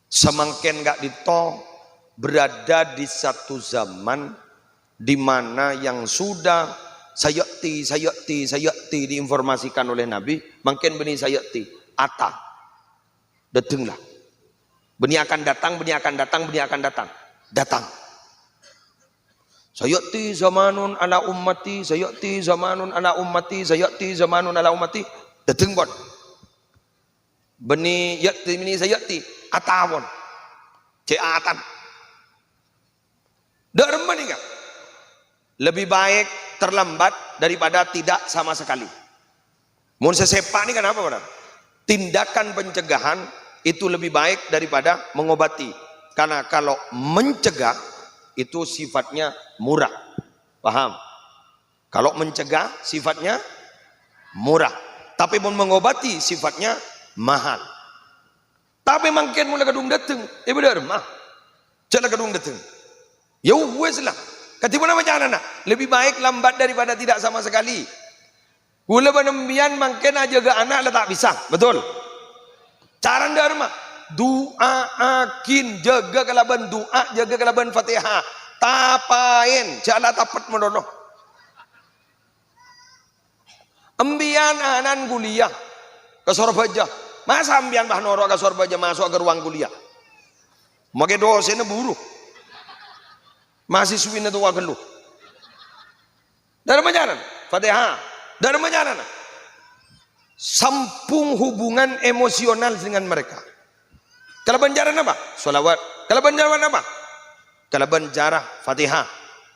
Semangken gak dito berada di satu zaman di mana yang sudah sayakti diinformasikan oleh Nabi, mungkin benih sayakti ata datanglah Beni akan datang, beni akan datang, beni akan datang. Datang. Sayati zamanun ala ummati, sayati zamanun ala ummati, sayati zamanun ala ummati. Datang bon. Beni yati ini sayati atawon. Ceatan. Derma nih enggak? Lebih baik terlambat daripada tidak sama sekali. Mun sesepak ini kenapa benar? Tindakan pencegahan itu lebih baik daripada mengobati. Karena kalau mencegah itu sifatnya murah. Paham? Kalau mencegah sifatnya murah. Tapi mau mengobati sifatnya mahal. Tapi makin mulai gedung dateng. Benar mah. Jangan gedung dateng. Ya wes lah. Ketipu nama jangan anak. Lebih baik lambat daripada tidak sama sekali. Gula penembian makin aja ke anak tak bisa. Betul. Cara dharma. Doa akin jaga kalaban doa, jaga kalaban Fatihah. Tapain, jala tapat menoloh. Embian anan kuliah ke Sorbaja. Masa ambian bah noro ke Sorbaja masuk ke ruang kuliah. Make dosennya buruh. Mahasiswina tua geluh. Dharma jalan, Fatihah. Dharma jalan. Sampung hubungan emosional dengan mereka. Kalau banjaran apa? Sholawat. Kalau banjaran apa? Kalau banjarah Fatihah.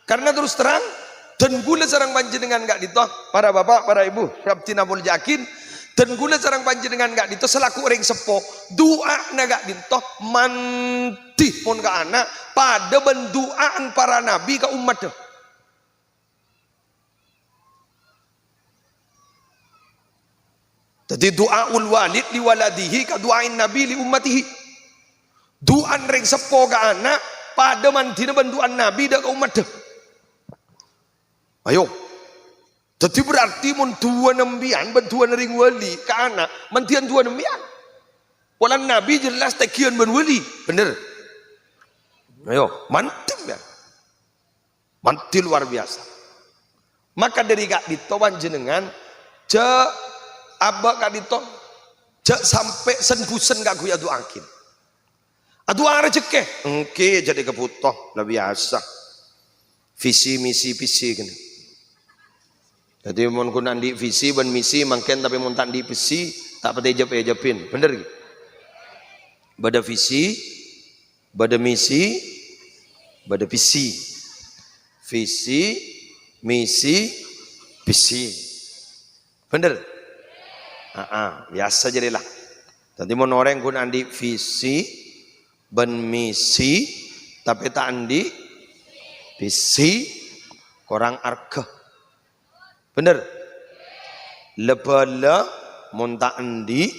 Karena terus terang dan gula sarang panjenengan gak ditoh para bapak, para ibu, Rabtina mul yakin dan gula sarang panjenengan gak ditoh selaku orang sepo doa na gak ditoh mantih pun ke anak pada benduaan para nabi ke umat. Jadi doaul walid li waladihi ka doain nabi li ummatihi. Duan ring sepo ke anak pada mantina banduan nabi dak umat. Ayo. Jadi berarti mun dua nembian bantuan ring wali ke anak mantian dua nembian. Walan nabi jelas tekian ben wali, bener. Ayo, mantap ya. Mantil luar biasa. Maka dari kak dito panjenengan je abak kak dito je sampai senbusen kak guya doakin. Aduh rezeki, engke jadi kebutuh lah biasa. Visi misi visi gini. Jadi mun kun andi visi ben misi mangken tapi mun tak di visi tak pati ejep-ejepin, bener gitu. Bada visi, bada misi, bada visi. Visi, misi, visi. Bener? Biasa jadilah. Jadi mun orang kun andi visi ben misi tapi tak andi visi korang arke. Bener? Lebala mun tak andi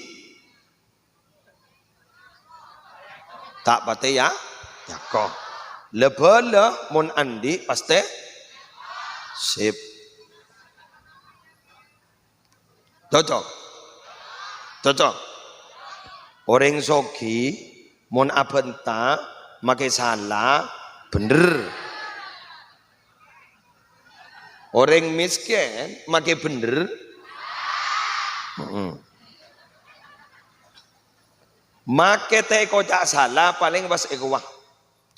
tak pate ya ko. Lebala mun andi pasti sip. Cocok. Cocok. Orang soki mun abenta make salah bener. Orang miskin make bener. Make teh kocak salah paling pas ekowah.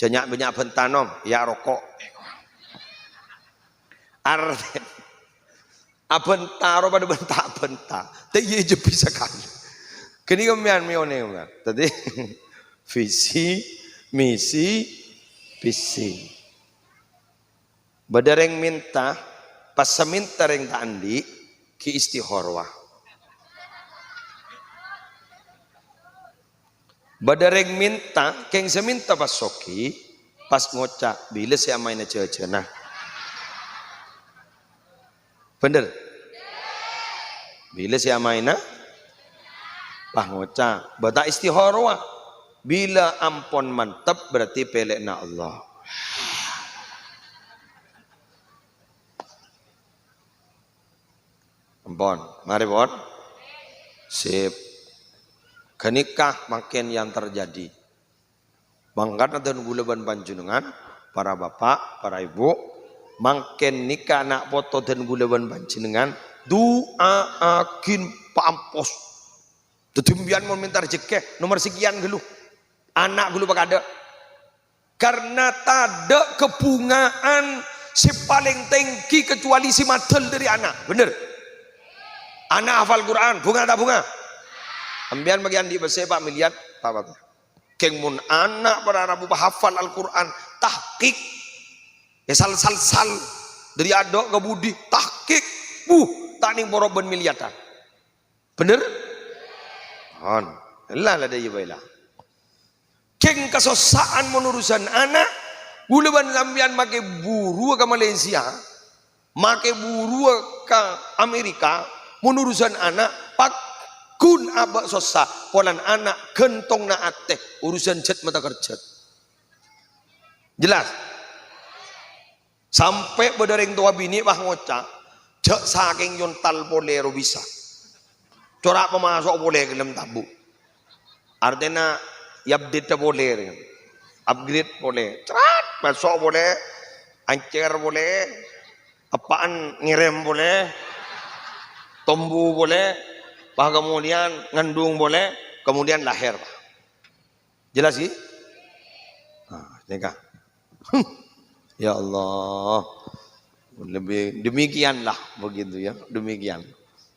Janyak banyak bentanom ya rokok. Arti abentaro pada bentak-bentak. Teh ye je bisa kan. Kini kemian mione kan. Tadi visi, misi, visi. Badareng minta, pas seminta reng tak andi, ki istihorwah. Badareng minta, keng seminta pas soki, pas ngocak, bila si amaina cecena. Bener? Bila si amaina, pas ngocak, bata istihorwah. Bila ampon mantap berarti pelekna Allah. Ampon, mari bon. Sip. Kenikah makin yang terjadi. Mangkat dan gulaban panjenengan, para bapak, para ibu, makin nikah anak foto dan gulaban panjenengan, doa akin pampos. Tetumbian mau minta rezeki nomor sekian geluh. Anak dulu pak ada. Karena tada kebungaan si paling tinggi kecuali si madel dari anak. Bener? Anak hafal Quran, bunga tak bunga? Ambian bagian di besar Pak miliar, Pak. Keng mun anak berarabu hafal Al-Quran, tahqiq. Ya sal dari adok ke budi, tahqiq. Tak ning boroben miliatan. Bener? On. Lah ada ibadah. Keng kesosaan menurusan anak, buluban sambian make buru ke Malaysia, make buru ke Amerika, menurusan anak, pak kun abak sosa, polan anak gentong na ateh, urusan jet mata kerja. Jelas? Sampai berdereng tua bini bah ngocak, cek saking yontal boleh bisa. Corak pemasok boleh gelem tabu. Artinya update boleh, upgrade boleh, cerat masuk boleh, ancer boleh, apaan ngirim boleh, tombu boleh, bah kemudian ngandung boleh, kemudian lahir. Jelas sih? Nah, nikah. Ya Allah, lebih demikianlah begitu ya, demikian.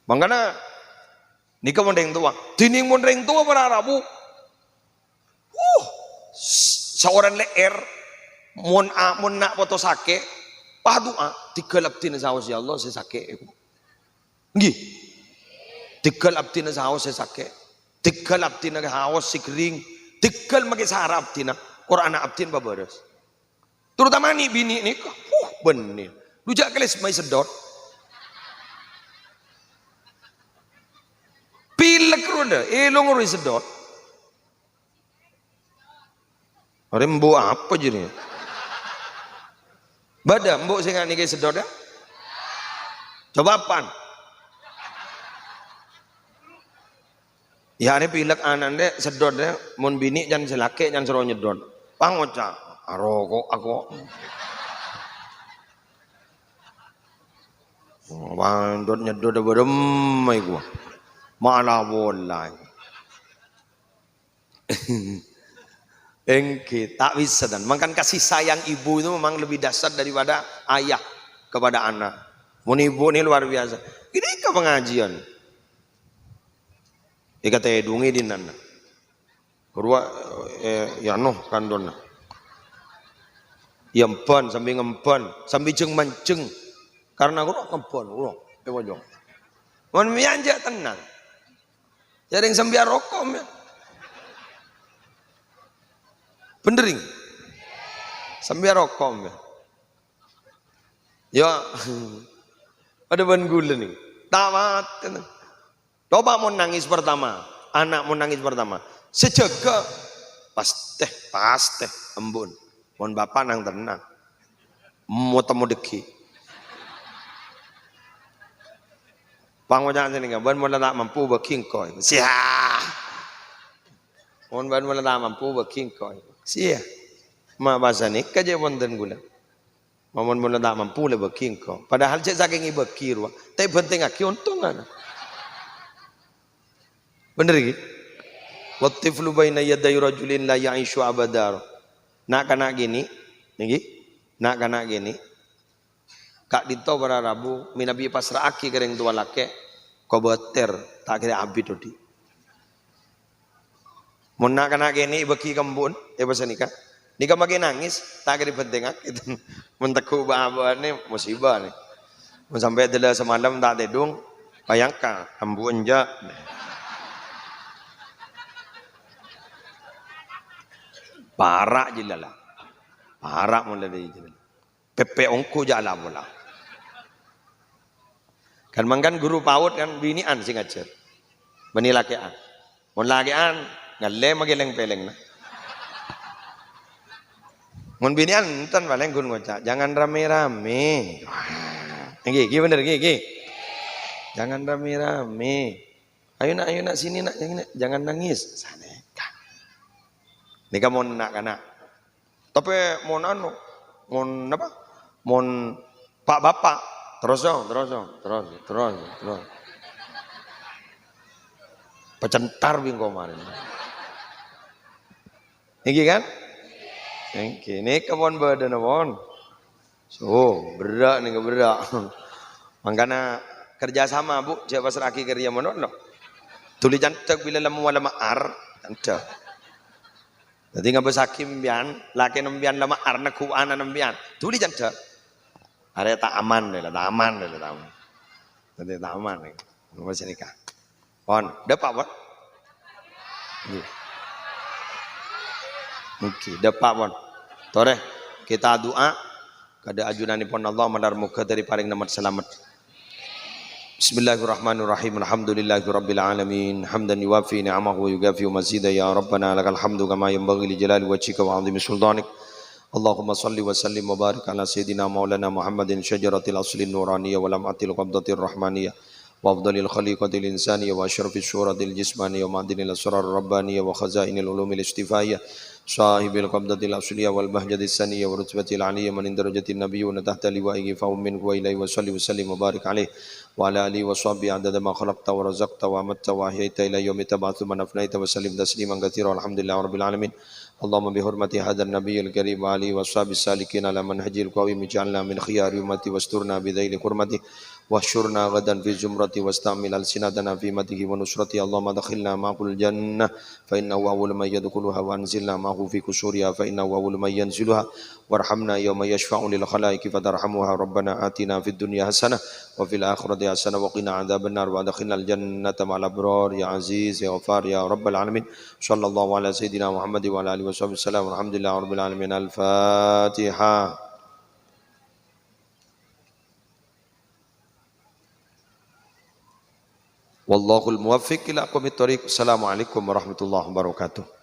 Makanya nikah mondeng tua, tining mondeng tua berarabu. Seorang leer mon nak foto sake pah doa tikelap tina saos ya Allah saya sake nggih tikelap tina saos saya sake tikelap tina haos si kering tikel mage sarap tina Quran abtin babaras terutama ni bini ni bener rujak keles mai sedot pilek roda elong ro sedot. Orang mbok apa jadi? Bada mbok sing ngene iki sedot ya? Coba apaan? Ya ini pilek anan deh sedot deh mun bini jan selake jan sero nyedot. Pangoca aro kok aku. Wandot nyedot berem mai gua. Malah bolai. Engke tak bisa dan makan kasih sayang ibu itu memang lebih dasar daripada ayah kepada anak. Mun ibu ini luar biasa. Ini ke pengajian. Ika teh dungi di nana. Kedua ya noh kandona. Yempan sambil ngempan sambil jeng manceng. Karena gua ngempan gua wajong. Mun mianja tenang. Jadi yang sambil rokok ya. Benerin sambil rokok ya ada ban gula nih tamat coba mau nangis pertama anak mau nangis pertama sejaga pasti embun mohon bapak nang tenang mau temu deki pangwajan sini ban mau tak mampu baking koi siah mohon ban mau tak mampu baking koi sia, ma bahasa ni kerja wonten gula. Mamon mula tak mampu le baking ko. Padahal cek saking ibakir wa. Tapi penting aki untungan. Bener lagi. Watiflu baina yaday rajulin la ya'ishu abadar. Nak kana gini, niki. Nak kana gini. Kak dito berarabu minabi pasra aki kereng tua lake ko beter tak kira abid odi. Mun nak kana gini beki kembun bahasa nikah nikah makin nangis tak kira penting itu menteku bahan ni musibah ni mun sampai adalah semalam tak tidung bayangkan kembun je parak je lah parak mulai dari je pepe ongku je lah pula kan mangkan guru PAUD kan binian sing ngajar bani lakian mun lakian ngalle mageleng peleng na. Mun binian enten paling gun ngoca, jangan rame-rame. Nggih, bener nggih. Jangan rame-rame. Ayo nak sini nak, jangan nangis. Saneka. Nika mun nak kana. Tapi mun anu, mun apa? Mun Pak Bapak terus. Pecentar bing kemarin. Iki kan? Iki ini kebon badan kebon. So berak nih berak. Makanya kerjasama bu, siapa seraki kerja mana no? Tulis cantik bila lama wala maar cantik. Jadi nggak besakim bian, laki nembian lama ar nak kuana nembian. Tulis cantik. Ada tak aman deh lah, tak aman deh lah, tak aman. Jadi tak aman nih. Nomor nikah. On, dapat pon. Oke, dapat pon. Tore, kita doa kada ajunan pon Allah mandar muka dari paling nomor selamat. Bismillahirrahmanirrahim. Alhamdulillahirabbil alamin. Hamdan yuwafi ni'amahu wa yukafi mazida ya rabbana lakal hamdu kama yanbaghi li jalali wajhika wa 'azimi sultanik. Allahumma salli wa sallim wa barik ala sayyidina maulana Muhammadin syajaratil aslin nuraniyah wa lam'atil qabdatir rahmaniyah wa afdalil khaliqatil insaniyah wa asyrafis syuratil jismaniyah wa ma'dinil asrar rabbaniyah wa khazainil ulumil istifaiyah sahibil qabdatil asliyah wal bahjatis saniyah wa rutbatil aliyah man darajatin nabiyyuna tahta liwa'ihi fa min wa ilaihi wa salli wa sallim wa barik alaihi wa ala alihi wa sahbihi adada ma khalaqta wa razaqta wa amatta wa ahyaita ila yaumi tab'atsu man afnaita wa sallim tasliman katsiran alhamdulillahi rabbil alamin. Allahumma bihurmati hadzal nabiyil karim wa alihi washabis salikin ala manhajil qawim ij'alna min khiyari ummati wasturna bidzaili hurmati wahsyurna ghadan fi zumrati wastamil alsinatana fi matihi wa nusrati. Allahumma dakhilna ma'ul jannah fa innahu awwalu man yadkhuluha wa anzilna ma'hu fi kusuriha fa innahu awwalu man yanziluha warhamna yawma yashfa'u lil khalaiqi fatarhamuha rabbana atina fid dunya hasanah wa fil akhirati hasanah wa qina adzabannar wa adkhilnal jannata ma'al abrar ya aziz ya ghafar ya rabbal alamin. Sallallahu ala sayyidina Muhammad wa ala alihi wasallam. Alhamdulillahi rabbil alamin. Al-Fatihah. Wallahul muwaffiq ila aqwamit thoriq. Assalamualaikum warahmatullahi wabarakatuh.